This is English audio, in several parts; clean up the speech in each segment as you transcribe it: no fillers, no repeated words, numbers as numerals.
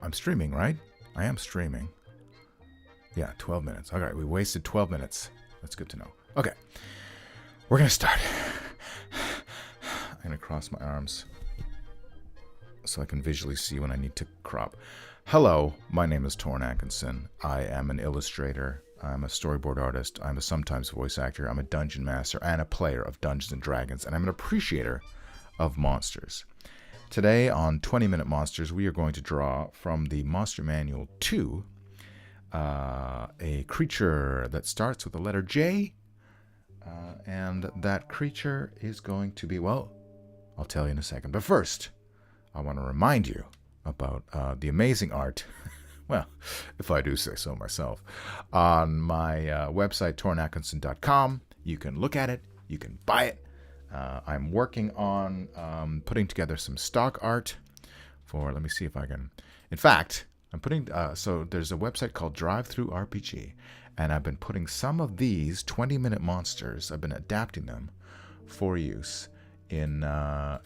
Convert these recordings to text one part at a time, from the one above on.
I'm streaming, right? I am streaming. Yeah, 12 minutes. All right, we wasted 12 minutes. That's good to know. Okay, we're going to start. I'm going to cross my arms so I can visually see when I need to crop. Hello, my name is Torn Atkinson. I am an illustrator. I'm a storyboard artist. I'm a sometimes voice actor. I'm a dungeon master and a player of Dungeons & Dragons. And I'm an appreciator of monsters. Today on 20-Minute Monsters, we are going to draw from the Monster Manual 2 a creature that starts with the letter J. And that creature is going to be, well, I'll tell you in a second. But first, I want to remind you about the amazing art, well, if I do say so myself, on my website, tornatkinson.com. You can look at it. You can buy it. I'm working on putting together some stock art for, let me see if I can, in fact, I'm putting, so there's a website called Drive-Thru RPG, and I've been putting some of these 20-minute monsters, I've been adapting them for use in where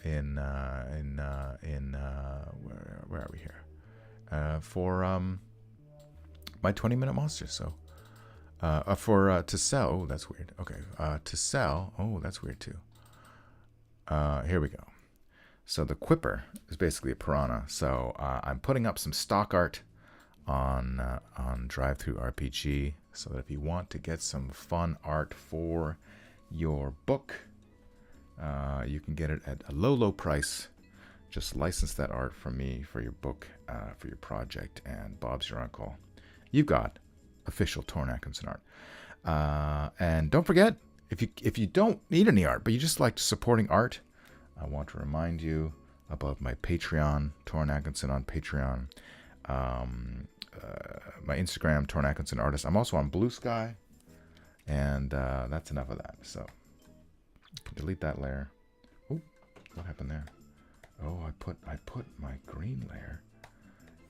are we here? For my 20-minute monsters. So for to sell. Oh, that's weird. Okay, to sell. Oh, that's weird too. Here we go. So the Quipper is basically a piranha. So I'm putting up some stock art on Drive-Thru RPG, so that if you want to get some fun art for your book, you can get it at a low price. Just license that art from me for your book, for your project, and Bob's your uncle. You've got official Torn Atkinson art. And don't forget, if you don't need any art, but you just like supporting art, I want to remind you about my Patreon, Torn Atkinson on Patreon. My Instagram, Torn Atkinson Artist. I'm also on Blue Sky. And that's enough of that. So delete that layer. Oh, what happened there? Oh, I put my green layer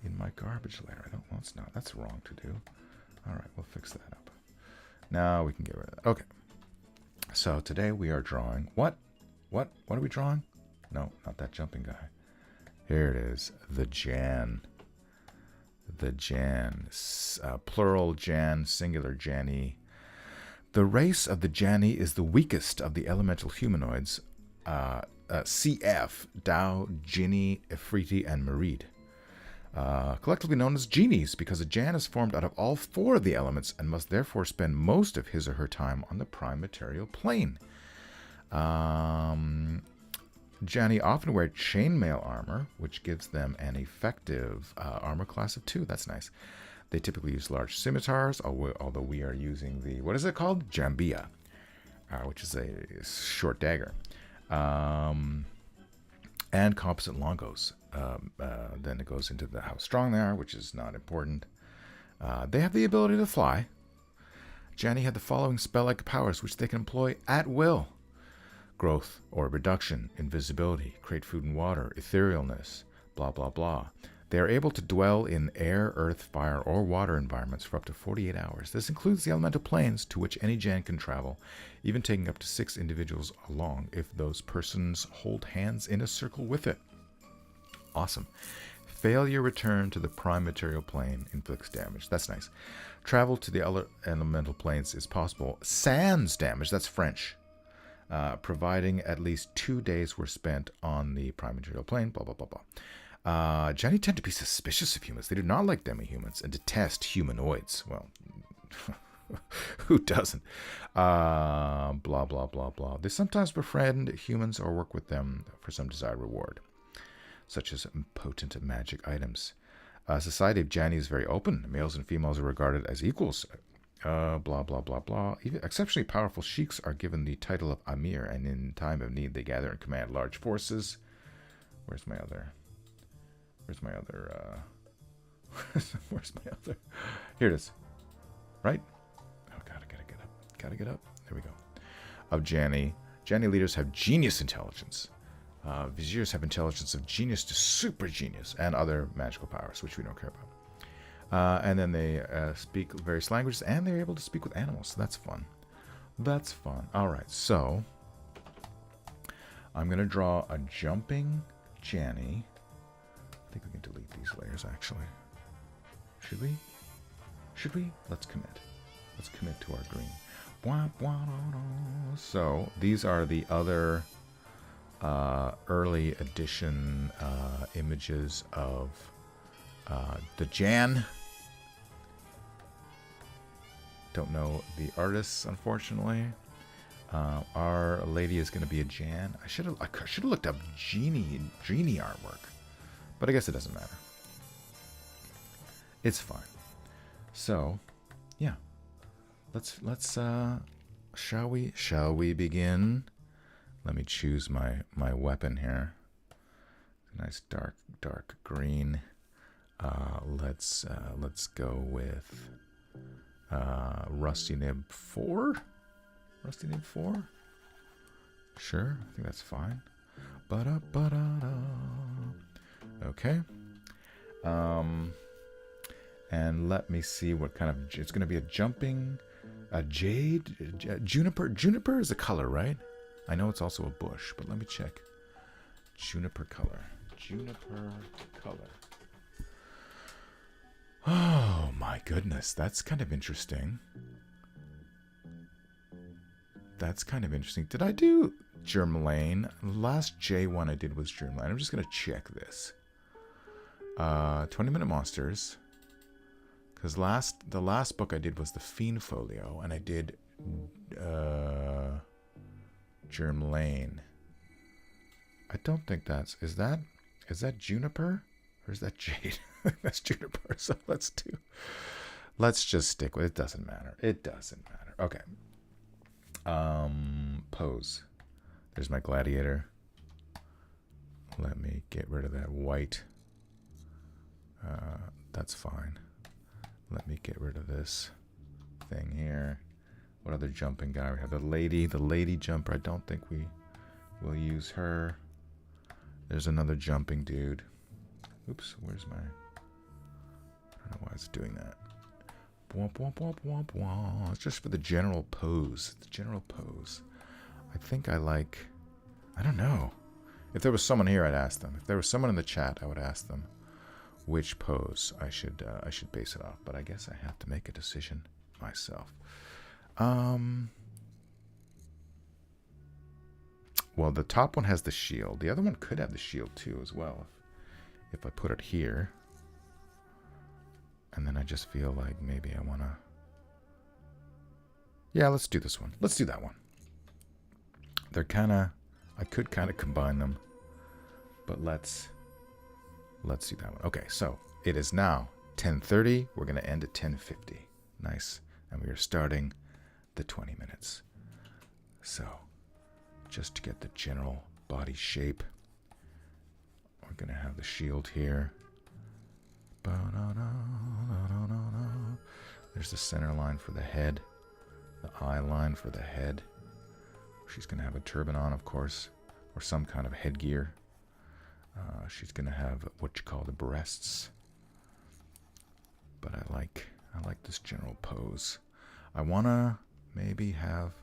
in my garbage layer. I don't. Well, it's not. That's wrong to do. All right, we'll fix that up. Now we can get rid of that. Okay. So today we are drawing what? What are we drawing? No, not that jumping guy. Here it is. The Jann. The Jann. Plural Jann, singular JANNI. The race of the JANNI is the weakest of the elemental humanoids. CF, Dao, Jinni, Ifriti, and Marid. Collectively known as genies, because a Jann is formed out of all four of the elements and must therefore spend most of his or her time on the prime material plane. JANNI often wear chainmail armor, which gives them an effective armor class of 2. That's nice. They typically use large scimitars, although we are using the, what is it called? Jambiya, which is a short dagger. And composite longbows. Then it goes into how strong they are, which is not important. They have the ability to fly. JANNI had the following spell-like powers, which they can employ at will. Growth or reduction, invisibility, create food and water, etherealness, blah, blah, blah. They are able to dwell in air, earth, fire, or water environments for up to 48 hours. This includes the elemental planes to which any Jann can travel, even taking up to 6 individuals along if those persons hold hands in a circle with it. Awesome. Failure return to the prime material plane inflicts damage. That's nice. Travel to the other elemental planes is possible. Sans damage, that's French. Providing at least 2 days were spent on the prime material plane, blah, blah, blah, blah. JANNI tend to be suspicious of humans. They do not like demi-humans and detest humanoids. Well, who doesn't? Blah, blah, blah, blah. They sometimes befriend humans or work with them for some desired reward, such as potent magic items. Society of JANNI is very open. Males and females are regarded as equals. Blah, blah, blah, blah. Even exceptionally powerful sheiks are given the title of Amir, and in time of need, they gather and command large forces. Where's my other? Here it is. Right? Oh, gotta get up. Gotta get up. There we go. Of JANNI. JANNI leaders have genius intelligence. Viziers have intelligence of genius to super genius and other magical powers, which we don't care about. And then they speak various languages, and they're able to speak with animals. So that's fun. That's fun. All right, so I'm going to draw a jumping JANNI. I think we can delete these these layers, actually. Should we? Should we? Let's commit. Let's commit to our green. So, these are the other early edition images of the Jann. Don't know the artists, unfortunately. Our lady is going to be a Jann. I should have looked up genie artwork, but I guess it doesn't matter. It's fine. So, yeah. Let's shall we begin? Let me choose my weapon here. Nice dark green. Let's go with Rusty Nib 4. Rusty Nib 4. Sure, I think that's fine. Okay. And let me see what kind of, it's going to be a jumping, a jade, juniper. Juniper is a color, right? I know it's also a bush, but let me check. Juniper color. Juniper color. Oh my goodness, that's kind of interesting. That's kind of interesting. Did I do germline? Last J1 I did was germline. I'm just going to check this. 20-minute monsters. Because the last book I did was the Fiend Folio, and I did germline. I don't think that's... Is that juniper? Or is that jade? That's juniper, so let's just stick with it. It doesn't matter. It doesn't matter. Okay. Pose. There's my gladiator. Let me get rid of that white. That's fine. Let me get rid of this thing here. What other jumping guy? We have the lady jumper. I don't think we will use her. There's another jumping dude. Oops, where's my... I don't know why it's doing that. It's just for the general pose. The general pose. I think I like... I don't know. If there was someone here, I'd ask them. If there was someone in the chat, I would ask them which pose I should base it off. But I guess I have to make a decision myself. Well, the top one has the shield. The other one could have the shield too as well. If I put it here. And then I just feel like maybe I want to... Yeah, let's do this one. Let's do that one. They're kind of... I could kind of combine them. But let's do that one. Okay, so it is now 10:30. We're going to end at 10:50. Nice. And we are starting the 20 minutes. So, just to get the general body shape, we're going to have the shield here. There's the center line for the head, the eye line for the head. She's going to have a turban on, of course, or some kind of headgear. She's going to have what you call the breasts. But I like this general pose. I want to maybe have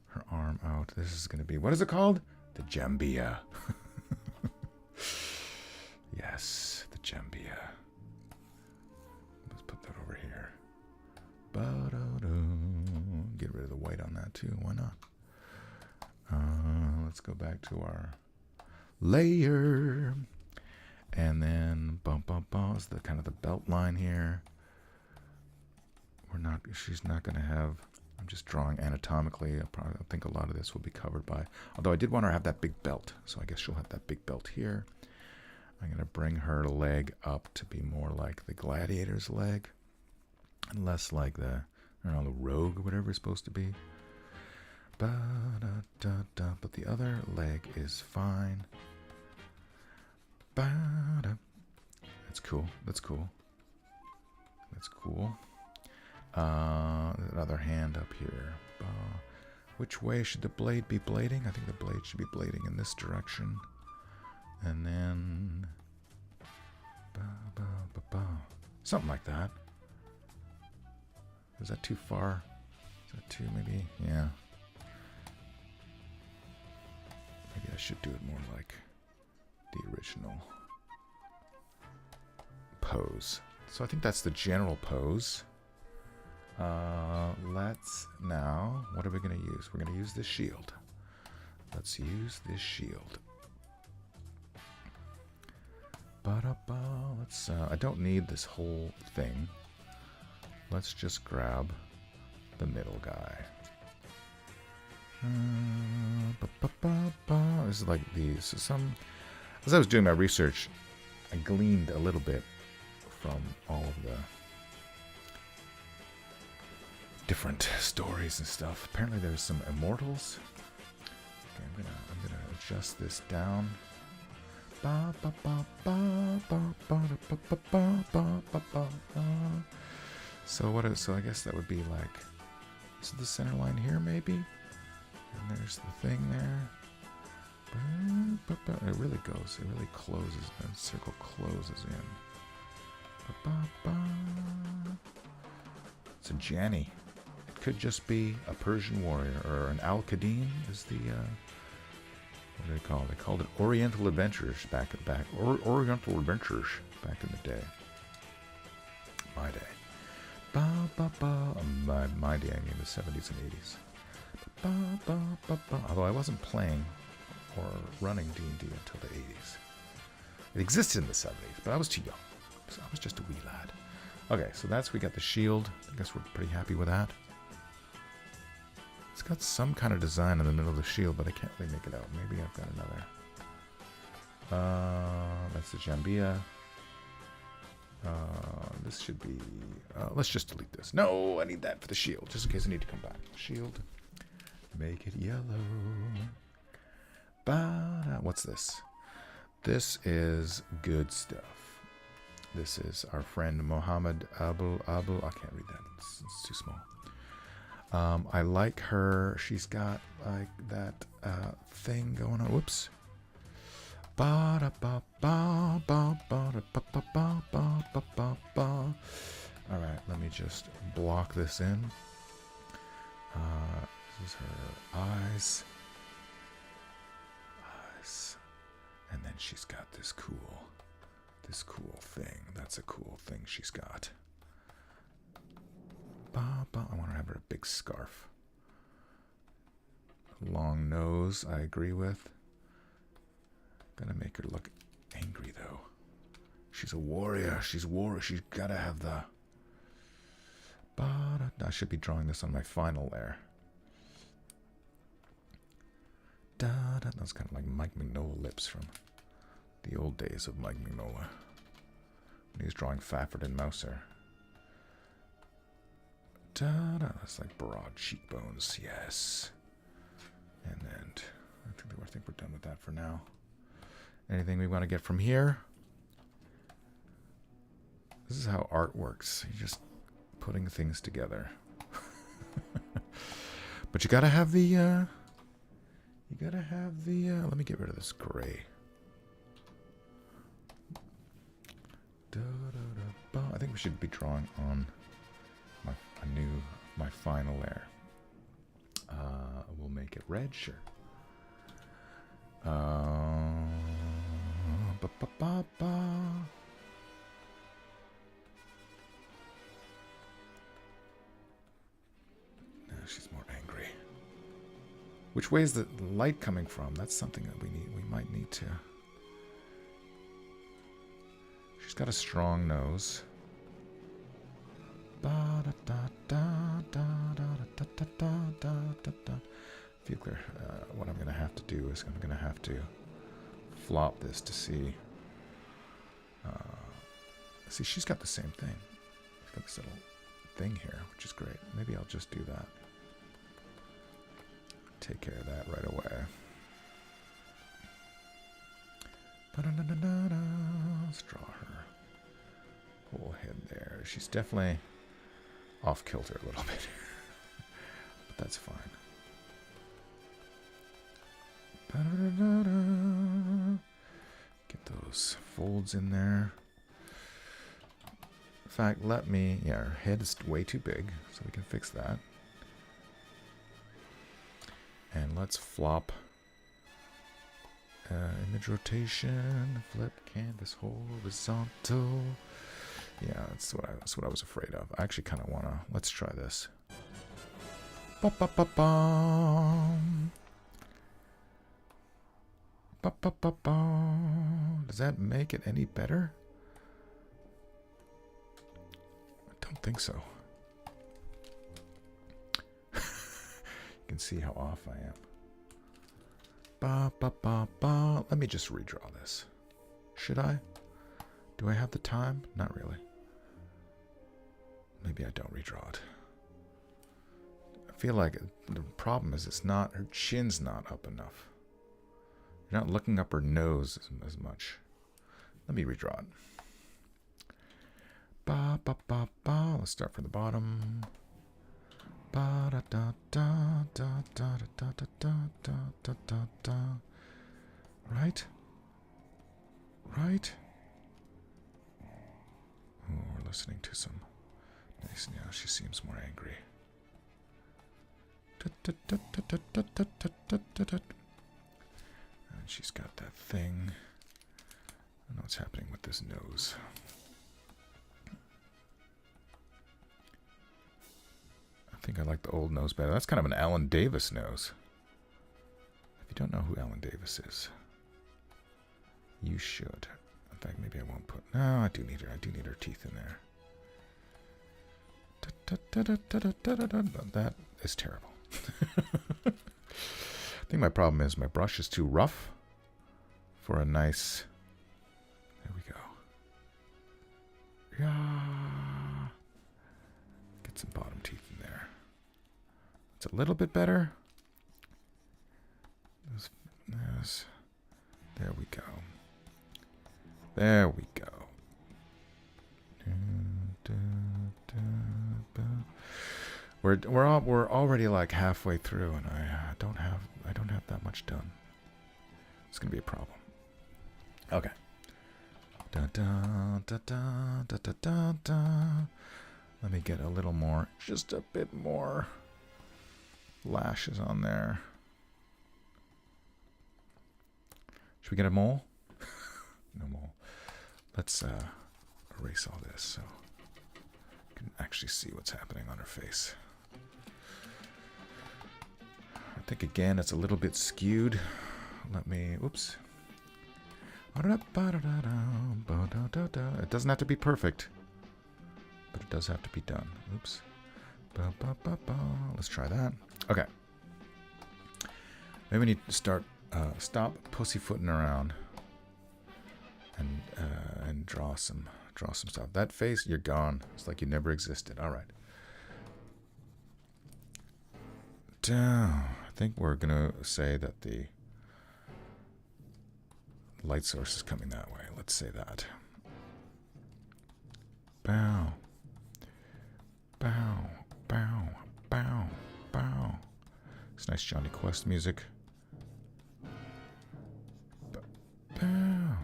her arm out. This is going to be, what is it called? The jambiya. Yes, the jambiya. Let's put that over here. Get rid of the white on that too. Why not? Let's go back to our layer. And then bump is the kind of the belt line here. She's not going to have, I'm just drawing anatomically. I think a lot of this will be covered by, although I did want her to have that big belt. So I guess she'll have that big belt here. I'm going to bring her leg up to be more like the gladiator's leg. And less like the, I don't know, the rogue or whatever it's supposed to be. But the other leg is fine. That's cool. That's cool. That's cool. The other hand up here. Which way should the blade be blading? I think the blade should be blading in this direction. And then... something like that. Is that too far? Is that too, maybe? Yeah. Maybe I should do it more like the original. pose. So I think that's the general pose. Let's now, what are we going to use? We're going to use this shield. Let's use this shield. Let's, I don't need this whole thing. Let's just grab the middle guy. This is like these. So some, as I was doing my research, I gleaned a little bit from all of the different stories and stuff. Apparently there's some immortals. Okay, I'm gonna adjust this down. So what is, so I guess that would be like, this is the center line here maybe, and there's the thing there. It really goes, it really closes, the circle closes in. It's a Janni. It could just be a Persian warrior, or an Al-Qadim is the, what do they call it? They called it Oriental Adventures Oriental Adventures back in the day. My day. My day, I mean the 70s and 80s. Although I wasn't playing or running D&D until the 80s. It existed in the 70s, but I was too young. So I was just a wee lad. Okay, so that's, we got the shield. I guess we're pretty happy with that. It's got some kind of design in the middle of the shield, but I can't really make it out. Maybe I've got another. That's the jambiya. This should be... let's just delete this. No, I need that for the shield, just in case I need to come back. Shield. Make it yellow. What's this? This is good stuff. This is our friend Mohammed Abul. I can't read that. It's too small. I like her. She's got like that thing going on. Whoops. Alright, let me just block this in. This is her eyes. And then she's got this cool thing. That's a cool thing she's got. I want to have her a big scarf. Long nose, I agree with. Gonna make her look angry though. She's a warrior. She's gotta have the... I should be drawing this on my final layer. That's kind of like Mike Mignola lips from the old days of Mike Mignola. When he was drawing Fafford and Mouser. That's like broad cheekbones, yes. And then I think we're done with that for now. Anything we want to get from here? This is how art works. You're just putting things together. But you gotta have the let me get rid of this gray. I think we should be drawing on my final layer. We'll make it red, sure. No, she's more angry. Which way is the light coming from? That's something that we might need to. She's got a strong nose. Feel clear. What I'm going to have to do is I'm going to have to flop this to see. See, she's got the same thing. She's got this little thing here, which is great. Maybe I'll just do that. Take care of that right away. Let's draw her whole head there. She's definitely off kilter a little bit, but that's fine. Get those folds in there. In fact, yeah, her head is way too big, so we can fix that. And let's flop image rotation, flip canvas horizontal. Yeah, that's what I was afraid of. I actually kind of want to. Let's try this. Ba-ba-ba-bum. Ba-ba-ba-bum. Does that make it any better? I don't think so. You can see how off I am. Ba-ba-ba-ba. Let me just redraw this. Should I? Do I have the time? Not really. Maybe I don't redraw it. I feel like the problem is it's not, her chin's not up enough. You're not looking up her nose as much. Let me redraw it. Ba ba ba ba. Let's start from the bottom. Ba da da da da da da da da da da da da. Right? Right? Oh, we're listening to some nice. Now she seems more angry. And she's got that thing. I don't know what's happening with this nose. I think I like the old nose better. That's kind of an Alan Davis nose. If you don't know who Alan Davis is, you should. In fact, maybe I won't put. No, I do need her. I do need her teeth in there. That is terrible. I think my problem is my brush is too rough for a nice. There we go. Yeah. Get some bottom teeth in there. It's a little bit better. Yes. There we go. There we go. We're already like halfway through, and I don't have that much done. It's gonna be a problem. Okay. Da da da da da da da da. Let me get a little more, just a bit more lashes on there. Should we get a mole? No mole. Let's erase all this so you can actually see what's happening on her face. I think again it's a little bit skewed. Let me, oops. It doesn't have to be perfect, but it does have to be done. Oops. Let's try that. Okay. Maybe we need to start, stop pussyfooting around and draw some stuff. That face, you're gone. It's like you never existed. All right. I think we're gonna say that the light source is coming that way. Let's say that. Bow. Bow. Bow. Bow. Bow. It's nice Johnny Quest music. Bow.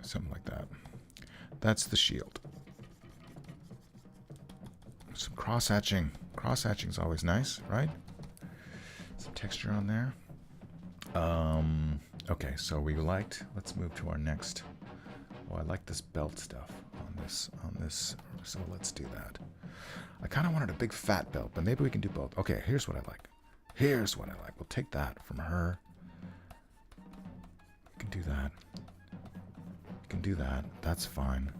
Something like that. That's the shield. Some cross-hatching. Cross-hatching is always nice, right? Some texture on there. Okay, so we liked. Let's move to our next. Oh, I like this belt stuff on this. So let's do that. I kind of wanted a big fat belt, but maybe we can do both. Okay, here's what I like. Here's what I like. We'll take that from her. We can do that. We can do that. That's fine.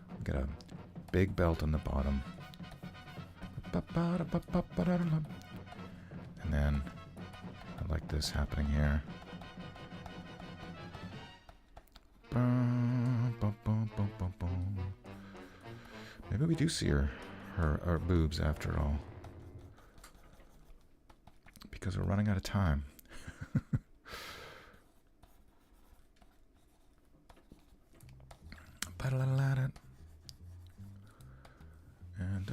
We'll get a big belt on the bottom. And then I like this happening here. Maybe we do see her boobs after all. Because we're running out of time. And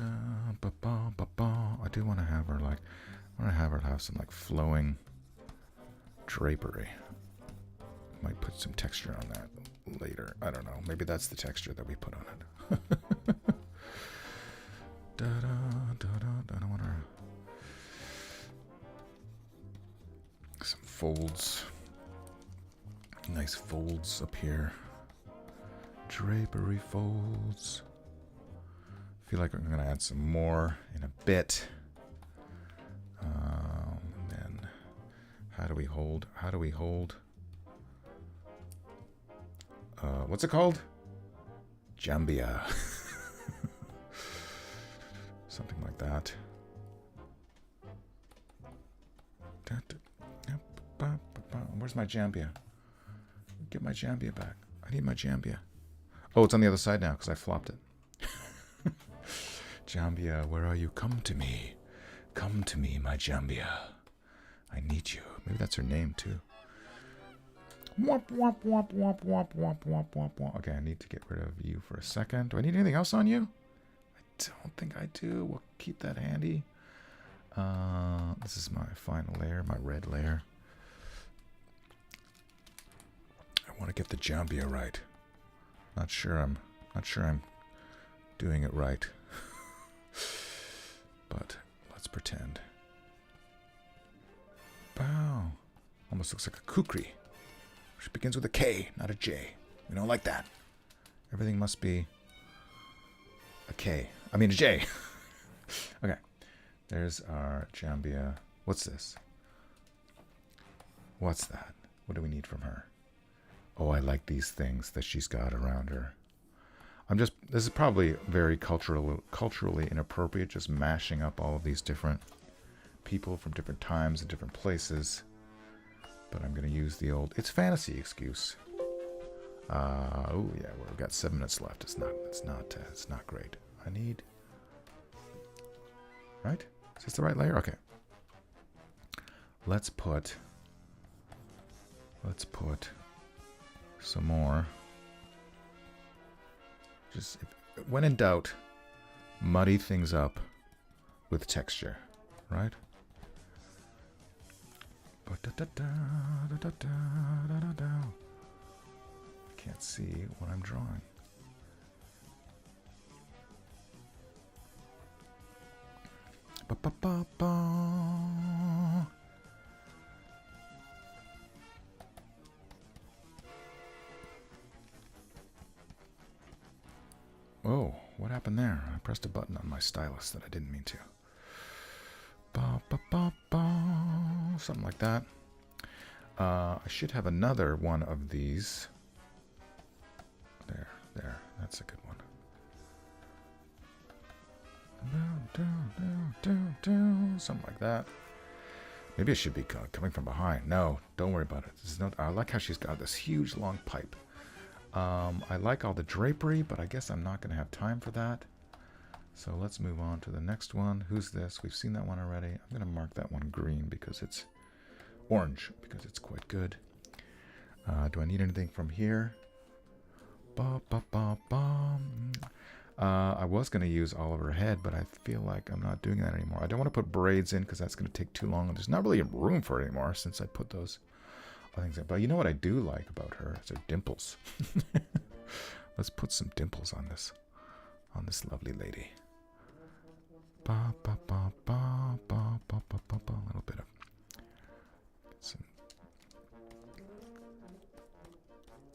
I do want to have her like, I want to have her have some like flowing drapery. Might put some texture on that later. I don't know. Maybe that's the texture that we put on it. I don't want her. Some folds. nice folds up here. Drapery folds. Feel like I'm gonna add some more in a bit. And then how do we hold? How do we hold? What's it called? Jambiya. Something like that. Where's my jambiya? Get my jambiya back. I need my jambiya. Oh, it's on the other side now because I flopped it. Jambiya, where are you? Come to me. Come to me, my jambiya. I need you. Maybe that's her name too. Womp, womp, womp, womp, womp, womp, womp, womp, womp. Okay, I need to get rid of you for a second. Do I need anything else on you? I don't think I do. We'll keep that handy. This is my final layer, my red layer. I want to get the jambiya right. Not sure I'm doing it right. But let's pretend. Bow. Almost looks like a kukri. Which begins with a K, not a J. We don't like that. Everything must be a K. I mean a J. Okay. There's our jambiya. What's this? What's that? What do we need from her? Oh, I like these things that she's got around her. This is probably very culturally inappropriate, just mashing up all of these different people from different times and different places. But I'm going to use the old, it's fantasy excuse. Oh yeah, we've got 7 minutes left. It's not great. I need, right? Is this the right layer? Okay. Let's put some more. Just, when in doubt, muddy things up with texture, right? Can't see what I'm drawing. Oh, what happened there? I pressed a button on my stylus that I didn't mean to. Something like that. I should have another one of these. There. That's a good one. Something like that. Maybe it should be coming from behind. No, don't worry about it. This is not, I like how she's got this huge long pipe. I like all the drapery, but I guess I'm not going to have time for that. So let's move on to the next one. Who's this? We've seen that one already. I'm going to mark that one green because it's orange, because it's quite good. Do I need anything from here? I was going to use all of her head, but I feel like I'm not doing that anymore. I don't want to put braids in because that's going to take too long. And there's not really room for it anymore since I put those things in. But you know what I do like about her? Is her dimples. Let's put some dimples on this lovely lady. A little bit of some.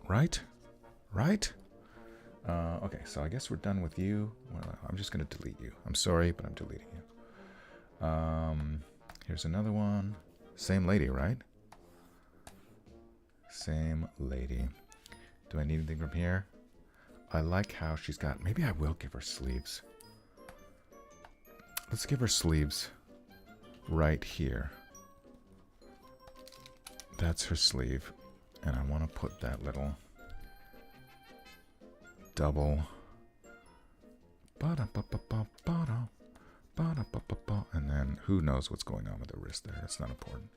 Right? Okay, so I guess we're done with you. Well, I'm just going to delete you. I'm sorry, but I'm deleting you. Here's another one. Same lady, right? Same lady. Do I need anything from here? I like how she's got... Maybe I will give her sleeves. Let's give her sleeves right here. That's her sleeve. And I want to put that little double... And then who knows what's going on with the wrist there. That's not important.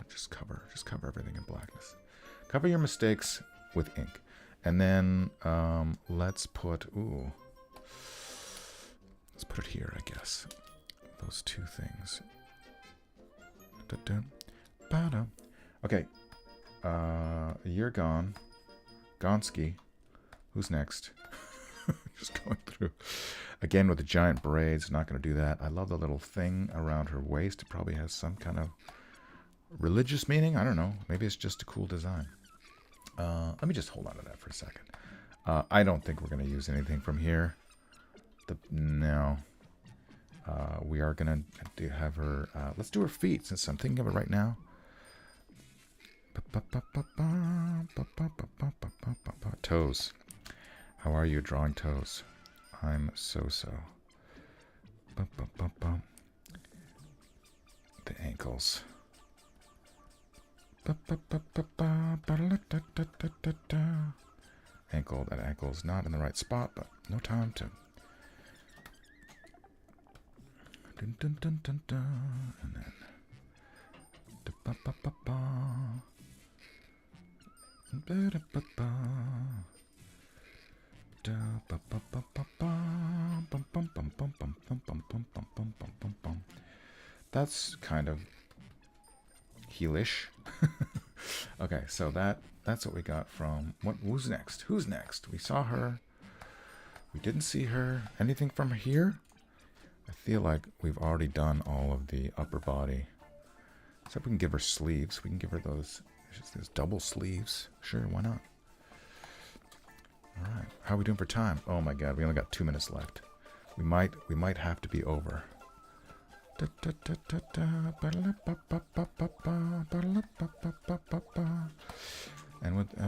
Just cover everything in blackness. Cover your mistakes with ink. And then let's put it here, I guess. Those two things. Okay. You're gone. Gonski. Who's next? Just going through. Again with the giant braids. Not going to do that. I love the little thing around her waist. It probably has some kind of religious meaning? I don't know. Maybe it's just a cool design. Let me just hold on to that for a second. I don't think we're going to use anything from here. No. We are going to have her... let's do her feet, since I'm thinking of it right now. Toes. How are you drawing toes? I'm so-so. The ankles. Ankle. That ankle's not in the right spot, but no time to... Dun, dun, dun, dun, dun. And then... That's kind of heelish. Okay, so that's what we got from... Who's next? Who's next? We saw her. We didn't see her. Anything from here? I feel like we've already done all of the upper body. Except we can give her sleeves. We can give her those double sleeves. Sure, why not? All right. How are we doing for time? Oh my god, we only got 2 minutes left. We might have to be over. And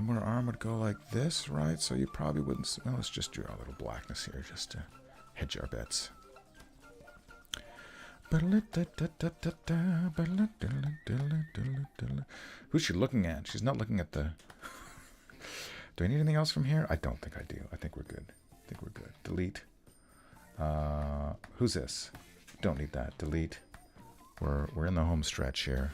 her arm would go like this, right? So you probably wouldn't... Well, let's just do a little blackness here just to hedge our bets. Who's she looking at? She's not looking at the... Do I need anything else from here? I don't think I do. I think we're good. Delete. Who's this? Don't need that. Delete. We're in the home stretch here.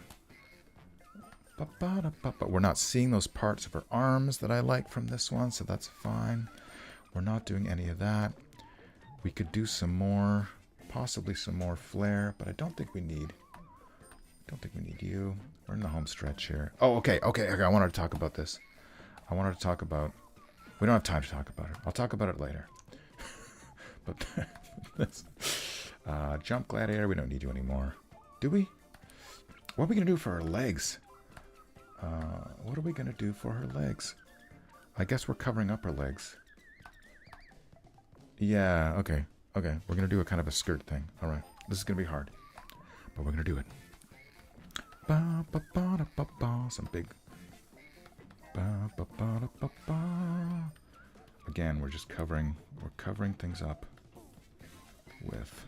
But we're not seeing those parts of her arms that I like from this one, so that's fine. We're not doing any of that. We could do some more, possibly some more flare, but I don't think we need you. We're in the home stretch here. Oh, okay. I wanted to talk about this. We don't have time to talk about it. I'll talk about it later. But this jump gladiator, we don't need you anymore. Do we? What are we going to do for her legs? What are we going to do for her legs? I guess we're covering up her legs. Yeah, okay. We're going to do a kind of a skirt thing. All right. This is going to be hard. But we're going to do it. Some big... Again, we're just covering things up with...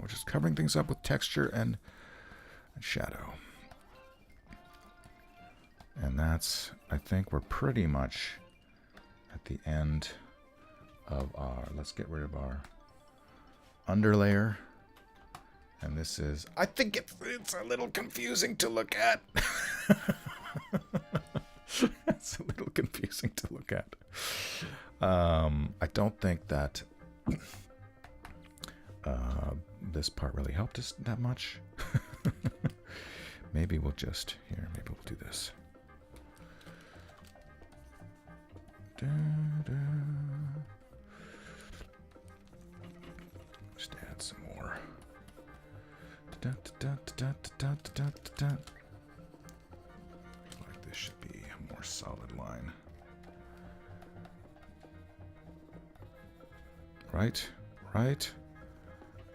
We're just covering things up with texture and shadow. And that's, I think we're pretty much at the end of our, let's get rid of our underlayer. And this is, I think it's a little confusing to look at. It's a little confusing to look at. I don't think that this part really helped us that much. Maybe we'll just, maybe we'll do this. Just add some more. Like this should be a more solid line. Right?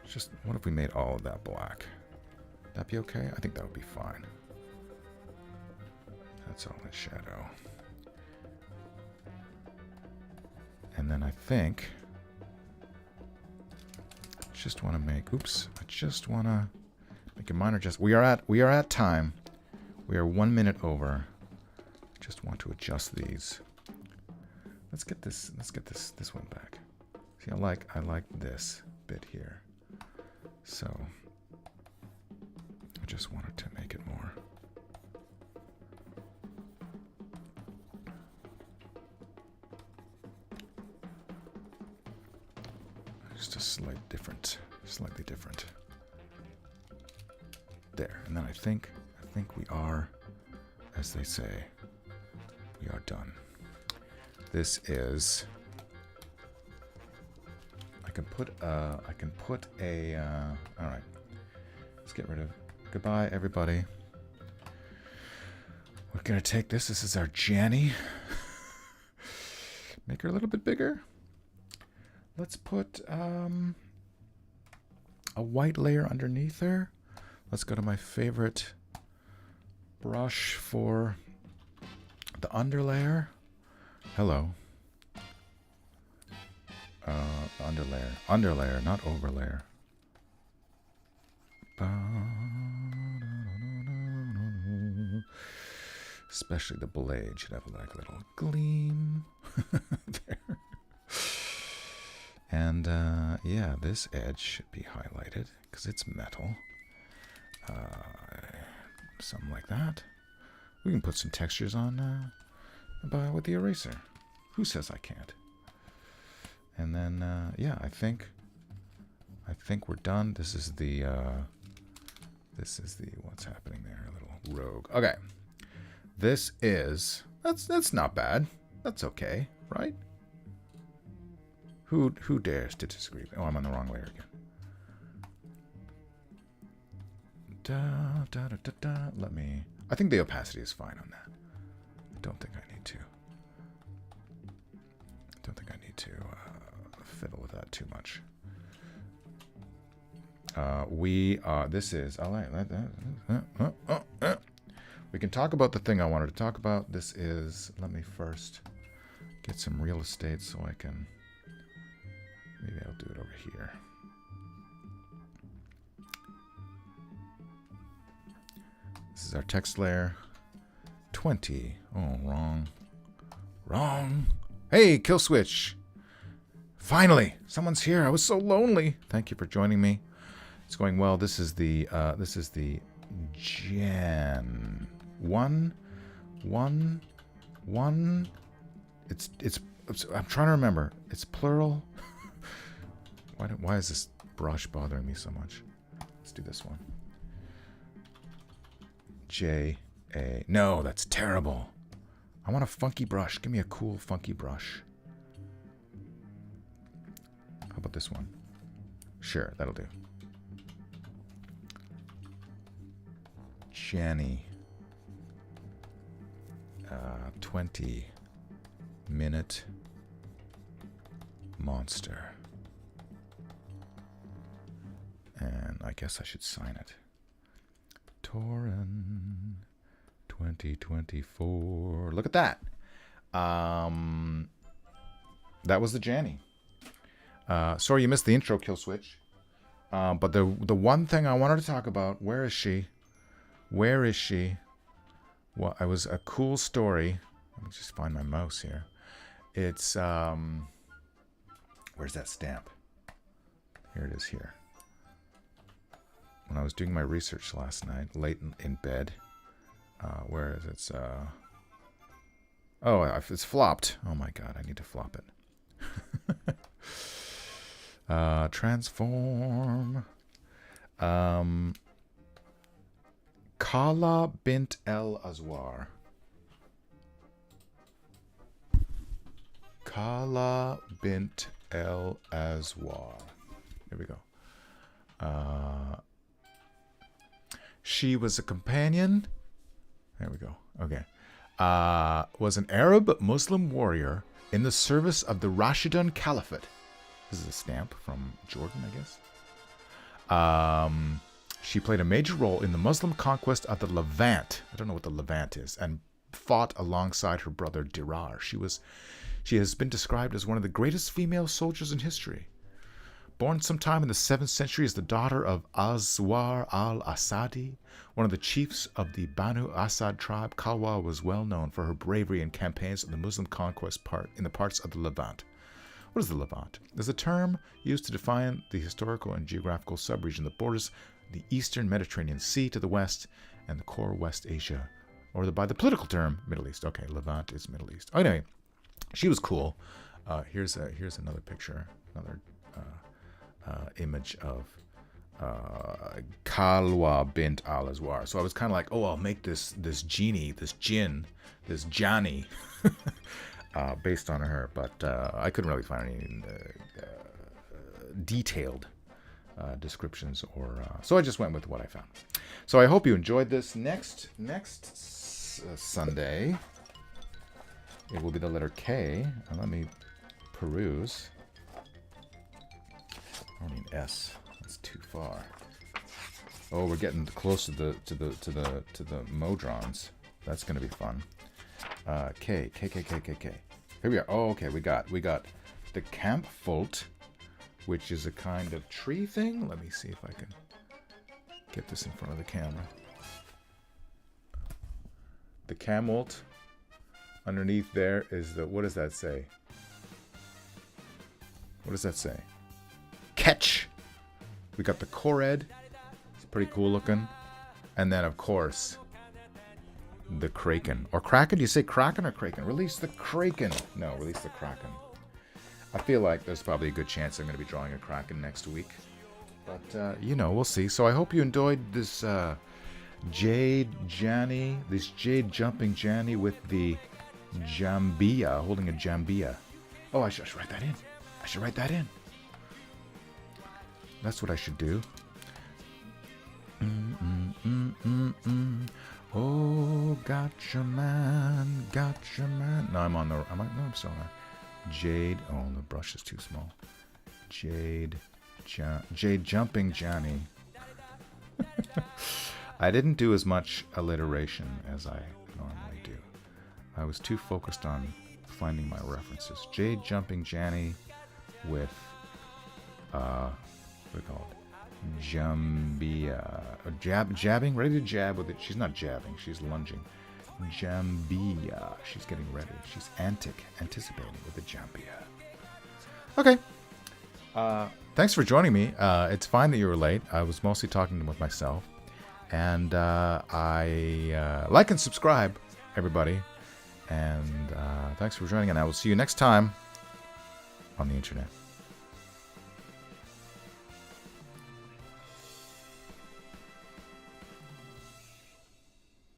Just, what if we made all of that black? That'd be okay? I think that would be fine. That's all in shadow. And then I think I just want to make a minor adjustment. We are at time. We are 1 minute over. I just want to adjust these. Let's get this one back. See, I like this bit here. So I just wanted to make it more. Just a slightly different. There, and then I think we are, as they say, we are done. This is... I can put a... Alright. Let's get rid of... Goodbye, everybody. We're going to take this. This is our Janny. Make her a little bit bigger. Let's put a white layer underneath her. Let's go to my favorite brush for the underlayer. Hello. Underlayer. Underlayer, not overlayer. Especially the blade should have like a little gleam there. And yeah, this edge should be highlighted because it's metal. Something like that. We can put some textures on with the eraser. Who says I can't? And then yeah, I think we're done. This is the what's happening there, a little rogue. Okay. This is that's not bad. That's okay, right? Who dares to disagree? Oh, I'm on the wrong layer again. Let me... I think the opacity is fine on that. I don't think I need to. Fiddle with that too much. This is... We can talk about the thing I wanted to talk about. This is... Let me first get some real estate so I can... Maybe I'll do it over here. This is our text layer. 20. Oh, wrong. Wrong. Hey, kill switch. Finally, someone's here. I was so lonely. Thank you for joining me. It's going well. This is the Jann. One. It's I'm trying to remember. It's plural. Why is this brush bothering me so much? Let's do this one. J-A. No, that's terrible. I want a funky brush. Give me a cool, funky brush. How about this one? Sure, that'll do. JANNI. 20-minute monster. And I guess I should sign it. Torin 2024. Look at that. That was the JANNI. Sorry you missed the intro, kill switch. But the one thing I wanted to talk about, where is she? Where is she? Well, it was a cool story. Let me just find my mouse here. It's where's that stamp? Here it is here. When I was doing my research last night, late in bed, where is it? Oh, it's flopped. Oh my god, I need to flop it. Transform. Kala bint El Azwar. Kala bint El Azwar. Here we go. She was a companion. There we go. Okay. Was an Arab Muslim warrior in the service of the Rashidun Caliphate. This is a stamp from Jordan, I guess. She played a major role in the Muslim conquest of the Levant. I don't know what the Levant is. And fought alongside her brother Dirar. She has been described as one of the greatest female soldiers in history. Born sometime in the 7th century as the daughter of Azwar al-Asadi, one of the chiefs of the Banu Asad tribe, Kalwa was well known for her bravery in campaigns of the Muslim conquest in the parts of the Levant. What is the Levant? It is a term used to define the historical and geographical subregion that borders the eastern Mediterranean Sea to the west and the core West Asia, or by the political term, Middle East. Okay, Levant is Middle East. Oh, anyway, she was cool. Here's another picture, another image of Kalwa bint al-Azwar. So I was kind of like, oh, I'll make this genie, this jinn, this Janni. based on her, but I couldn't really find any detailed descriptions, or so I just went with what I found. So I hope you enjoyed this. Next Sunday, it will be the letter K. Let me peruse. I don't need S. That's too far. Oh, we're getting close to the modrons. That's gonna be fun. K. Here we are. Oh, okay. We got the Kampfult, which is a kind of tree thing. Let me see if I can get this in front of the camera. The Kampfult. Underneath there is the, what does that say? What does that say? Catch. We got the Kored. It's pretty cool looking. And then, of course, the Kraken. Or Kraken? Do you say Kraken or Kraken? Release the Kraken. No, release the Kraken. I feel like there's probably a good chance I'm going to be drawing a Kraken next week. But, you know, we'll see. So I hope you enjoyed this jade Janni, this jade jumping Janni with the jambiya, holding a jambiya. Oh, I should write that in. I should write that in. That's what I should do. Oh, gotcha man, gotcha man. No, I'm on the. No, I'm still on. Jade. Oh, the brush is too small. Jade jumping Janni. I didn't do as much alliteration as I normally do. I was too focused on finding my references. Jade jumping Janni with what do you call it? Jambiya. Jabbing? Ready to jab with it. She's not jabbing, she's lunging. Jambiya. She's getting ready. She's anticipating with the jambiya. Okay. Thanks for joining me. It's fine that you were late. I was mostly talking with myself. And I like and subscribe, everybody. And thanks for joining. And I will see you next time on the internet.